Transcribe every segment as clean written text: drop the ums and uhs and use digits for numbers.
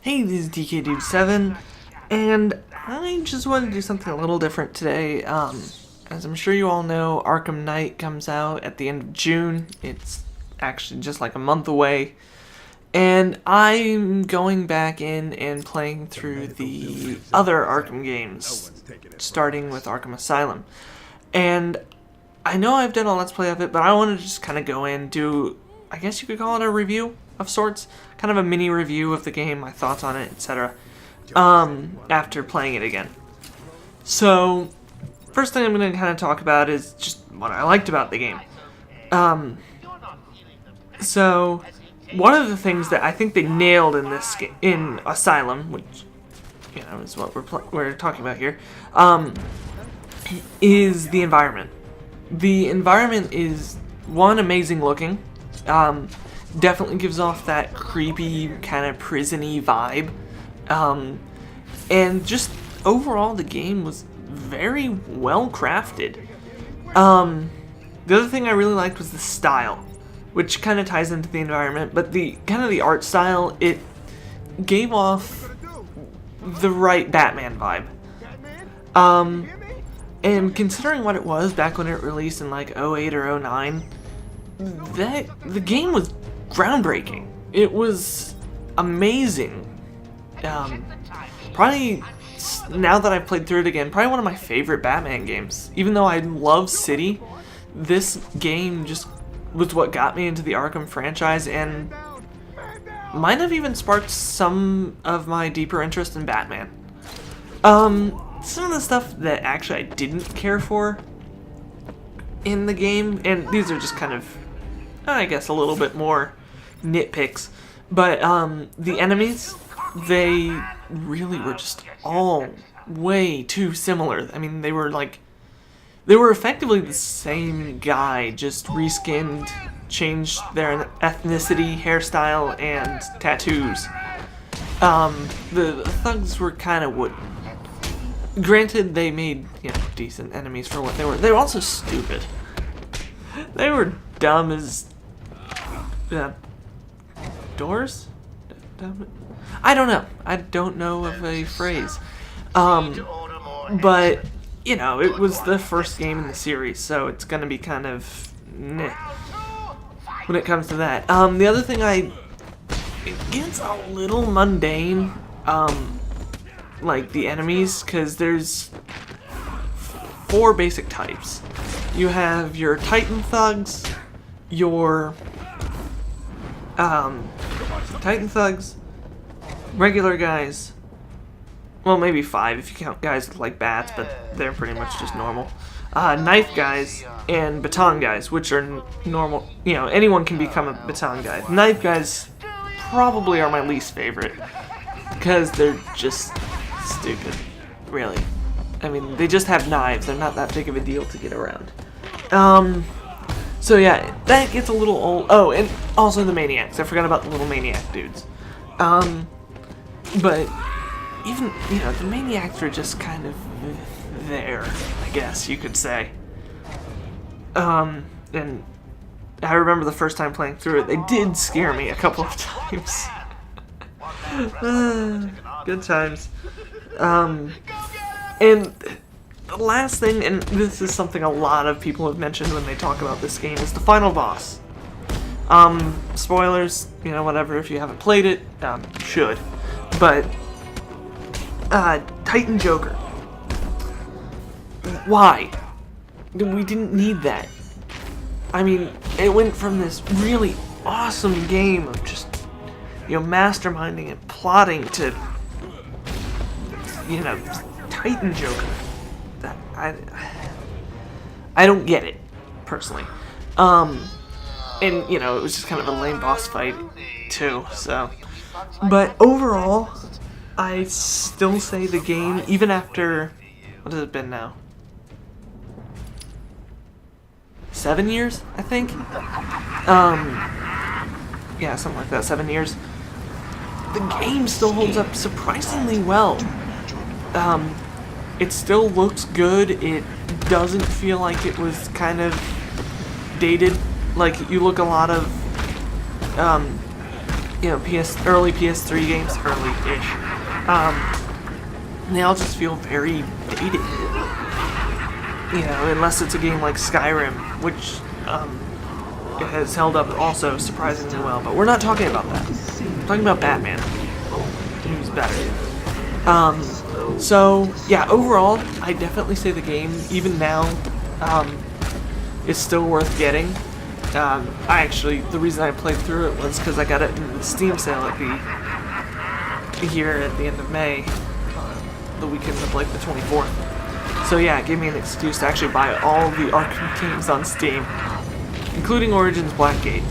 Hey, this is DK7, and I just wanted to do something a little different today. As I'm sure you all know, Arkham Knight comes out at the end of June. It's actually just like a month away. And I'm going back in and playing through the other Arkham games, starting with Arkham Asylum. And I know I've done a Let's Play of it, but I wanted to just kind of go in, do, I guess you could call it a review of sorts. Kind of a mini review of the game, my thoughts on it, etc. After playing it again. So, first thing I'm going to kind of talk about is just what I liked about the game. So, one of the things that I think they nailed in this in Asylum, which is what we're talking about here, is the environment. The environment is one, amazing looking. Definitely gives off that creepy kind of prison-y vibe, and just overall the game was very well crafted. The other thing I really liked was the style, which kind of ties into the environment, but the kind of the art style, it gave off the right Batman vibe. And considering what it was back when it released in like 08 or 09, the game was groundbreaking. It was amazing. Probably, now that I've played through it again, probably one of my favorite Batman games. Even though I love City, this game just was what got me into the Arkham franchise and might have even sparked some of my deeper interest in Batman. Some of the stuff that actually I didn't care for in the game, and these are just kind of, I guess, a little bit more nitpicks, but the enemies, they really were just all way too similar. I mean, they were effectively the same guy, just reskinned, changed their ethnicity, hairstyle, and tattoos. The thugs were kind of wooden. Granted, they made, decent enemies for what they were. They were also stupid. They were dumb as doors? I don't know. I don't know of a phrase. But, it was the first game in the series, so it's gonna be kind of meh when it comes to that. The other thing it gets a little mundane, like the enemies, because there's 4 basic types. You have your Titan thugs, your Titan thugs, regular guys, well, maybe 5 if you count guys with like bats, but they're pretty much just normal. Knife guys and baton guys, which are normal. Anyone can become a baton guy. Knife guys probably are my least favorite because they're just stupid, really. I mean, they just have knives. They're not that big of a deal to get around. So yeah, that gets a little old. Oh, and also the maniacs. I forgot about the little maniac dudes. But even, the maniacs are just kind of there, I guess you could say. And I remember the first time playing through it, they did scare me a couple of times. Good times. And the last thing, and this is something a lot of people have mentioned when they talk about this game, is the final boss. Spoilers, whatever, if you haven't played it, you should. But, Titan Joker. Why? We didn't need that. I mean, it went from this really awesome game of just, masterminding and plotting to, Titan Joker. I don't get it, personally. And, it was just kind of a lame boss fight, too, so. But overall, I still say the game, even after, what has it been now? 7 years, I think? Yeah, something like that, 7 years. The game still holds up surprisingly well. It still looks good. It doesn't feel like it was kind of dated. Like, you look a lot of you know, early PS3 games, early-ish, they all just feel very dated. You know, unless it's a game like Skyrim, which has held up also surprisingly well. But we're not talking about that. We're talking about Batman. Who's better. So, yeah, overall, I definitely say the game, even now, is still worth getting. The reason I played through it was because I got it in the Steam sale at here at the end of May, the weekend of like the 24th. So yeah, it gave me an excuse to actually buy all the Arkham games on Steam, including Origins Blackgate.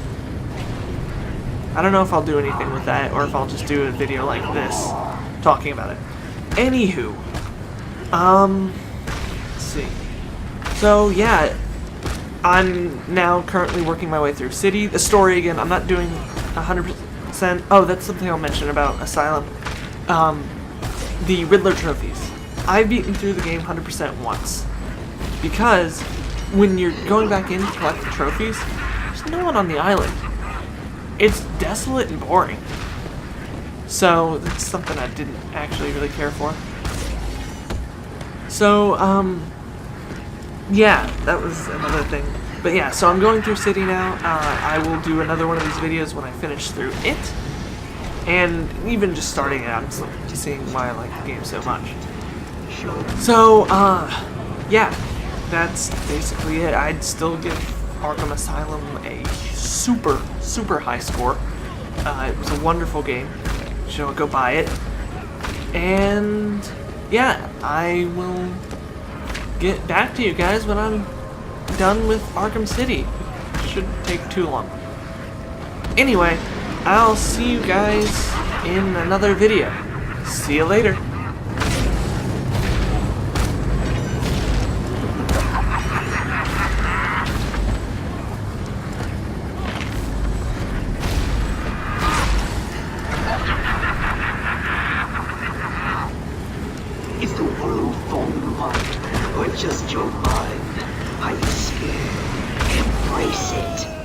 I don't know if I'll do anything with that, or if I'll just do a video like this, talking about it. Anywho, let's see. So yeah, I'm now currently working my way through City. The story, again, I'm not doing 100%. Oh, that's something I'll mention about Asylum. The Riddler trophies. I've beaten through the game 100% once. Because when you're going back in to collect the trophies, there's no one on the island. It's desolate and boring. So that's something I didn't actually really care for. So, yeah, that was another thing. But yeah, so I'm going through City now. I will do another one of these videos when I finish through it. And even just starting it, I'm seeing why I like the game so much. So, yeah, that's basically it. I'd still give Arkham Asylum a super, super high score. It was a wonderful game. So go buy it. And yeah, I will get back to you guys when I'm done with Arkham City. Shouldn't take too long. Anyway, I'll see you guys in another video. See you later. Is the world falling apart, or just your mind? Are you scared? Embrace it.